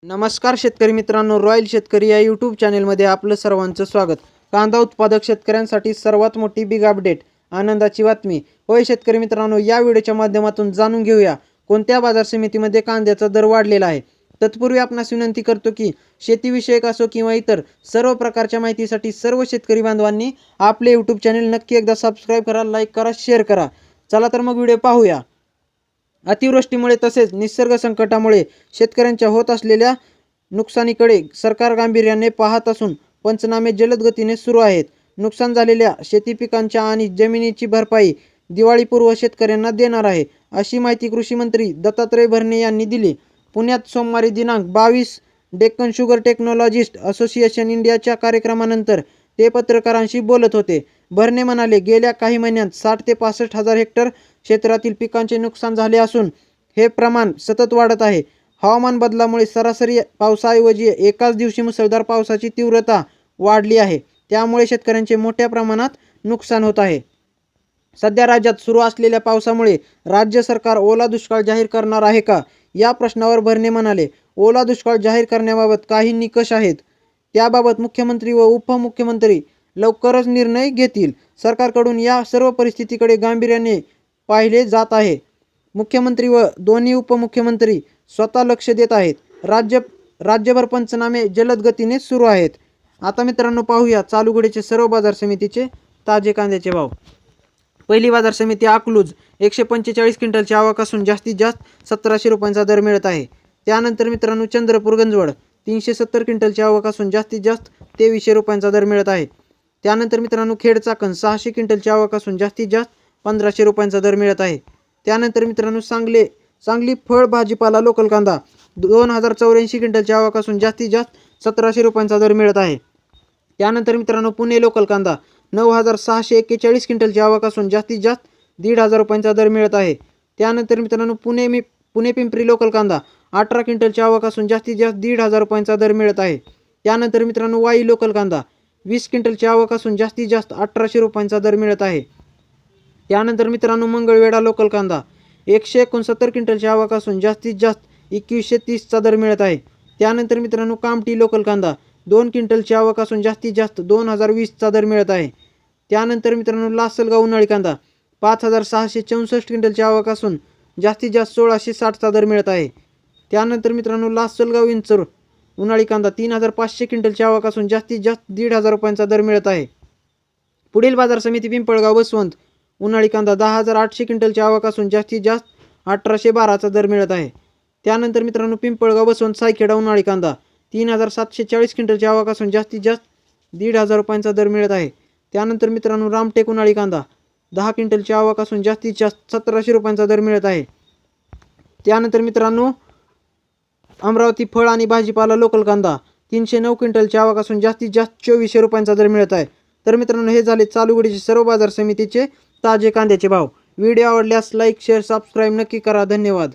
नमस्कार शेतकरी मित्रांनो, रॉयल शेतकरी या यूट्यूब चॅनलमध्ये आपलं सर्वांचं स्वागत. कांदा उत्पादक शेतकऱ्यांसाठी सर्वात मोठी बिग अपडेट, आनंदाची बातमी. होय शेतकरी मित्रांनो, या व्हिडिओच्या माध्यमातून जाणून घेऊया कोणत्या बाजार समितीमध्ये कांद्याचा दर वाढलेला आहे. तत्पूर्वी आपणास विनंती करतो की शेतीविषयक असो किंवा इतर सर्व प्रकारच्या माहितीसाठी सर्व शेतकरी बांधवांनी आपले यूट्यूब चॅनल नक्की एकदा सबस्क्राईब करा, लाईक करा, शेअर करा. चला तर मग व्हिडिओ पाहूया. अतिवृष्टीमुळे तसेच निसर्ग संकटामुळे शेतकऱ्यांच्या होत असलेल्या नुकसानीकडे सरकार गांभीर्याने पाहत असून पंचनामे जलद गतीने सुरू आहेत. नुकसान झालेल्या शेती पिकांच्या आणि जमिनीची भरपाई दिवाळीपूर्व शेतकऱ्यांना देणार आहे, अशी माहिती कृषी मंत्री दत्तात्रय भरणे यांनी दिली. पुण्यात सोमवारी दिनांक 22 डेक्कन शुगर टेक्नॉलॉजिस्ट असोसिएशन इंडियाच्या कार्यक्रमानंतर ते पत्रकारांशी बोलत होते. भरणे म्हणाले, गेल्या काही महिन्यांत 60 ते 65 हजार हेक्टर क्षेत्रातील पिकांचे नुकसान झाले असून हे प्रमाण सतत वाढत आहे. हवामान बदलामुळे सरासरी पावसाऐवजी एकाच दिवशी मुसळधार पावसाची तीव्रता वाढली आहे. त्यामुळे शेतकऱ्यांचे मोठ्या प्रमाणात नुकसान होत आहे. सध्या राज्यात सुरू असलेल्या पावसामुळे राज्य सरकार ओला दुष्काळ जाहीर करणार आहे का, या प्रश्नावर भरणे म्हणाले, ओला दुष्काळ जाहीर करण्याबाबत काही निकष आहेत. त्याबाबत मुख्यमंत्री व उपमुख्यमंत्री लवकरच निर्णय घेतील. सरकारकडून या सर्व परिस्थितीकडे गांभीर्याने पाहिले जात आहे. मुख्यमंत्री व दोन्ही उपमुख्यमंत्री स्वतः लक्ष देत आहेत. राज्यभर पंचनामे जलद गतीने सुरू आहेत. आता मित्रांनो पाहूया चालू घडीचे सर्व बाजार समितीचे ताजे कांद्याचे भाव. पहिली बाजार समिती अकलूज 145 क्विंटलची आवक असून जास्तीत जास्त 1700 रुपयांचा दर मिळत आहे. त्यानंतर मित्रांनो चंद्रपूर गंजवड 370 क्विंटलची आवक असून जास्तीत जास्त 2300 रुपयांचा दर मिळत आहे. त्यानंतर मित्रांनो खेड चाकण 600 क्विंटलची आवक असून जास्तीत जास्त 1500 रुपयांचा दर मिळत आहे. त्यानंतर मित्रांनो सांगली फळ भाजीपाला लोकल कांदा 2084 क्विंटलची आवक असून जास्तीत जास्त 1700 रुपयांचा दर मिळत आहे. त्यानंतर मित्रांनो पुणे लोकल कांदा 9641 क्विंटलची आवक असून जास्तीत जास्त 1500 रुपयांचा दर मिळत आहे. त्यानंतर मित्रांनो पुणे पिंपरी लोकल कांदा 18 क्विंटलची आवक असून जास्तीत जास्त 1500 रुपयांचा दर मिळत आहे. त्यानंतर मित्रांनो वाई लोकल कांदा 20 क्विंटलची आवक असून जास्तीत जास्त 1800 रुपयांचा दर मिळत आहे. त्यानंतर मित्रांनो मंगळवेढा लोकल कांदा 169 क्विंटलची आवक असून जास्तीत जास्त 2130चा दर मिळत आहे. त्यानंतर मित्रांनो कामठी लोकल कांदा 2 क्विंटलची आवक असून जास्तीत जास्त 2020चा दर मिळत आहे. त्यानंतर मित्रांनो लासलगाव उन्हाळी कांदा 5664 क्विंटलची आवक असून जास्तीत जास्त 1660चा दर मिळत आहे. त्यानंतर मित्रांनो लासलगाव इंचूर उन्हाळी कांदा 3500 क्विंटलची आवक असून जास्तीत जास्त 1500 रुपयांचा दर मिळत आहे. पुढील बाजार समिती पिंपळगाव बसवंत उन्हाळी कांदा 10800 क्विंटलची आवक असून जास्तीत जास्त 1812चा दर मिळत आहे. त्यानंतर मित्रांनो पिंपळगाव बसवंत सायखेडा उन्हाळी कांदा 3740 क्विंटलची आवक असून जास्तीत जास्त 1500 रुपयांचा दर मिळत आहे. त्यानंतर मित्रांनो रामटेक उन्हाळी कांदा 10 क्विंटलची आवक असून जास्तीत जास्त 1700 रुपयांचा दर मिळत आहे. त्यानंतर मित्रांनो अमरावती फळ आणि भाजीपाला लोकल कांदा 309 क्विंटलची आवक असून जास्तीत जास्त 2400 रुपयांचा दर मिळत आहे. तर मित्रांनो हे झाले चालू घडीचे सर्व बाजार समितीचे ताजे कांद्याचे भाव. व्हिडिओ आवडल्यास लाईक, शेअर, सबस्क्राईब नक्की करा. धन्यवाद.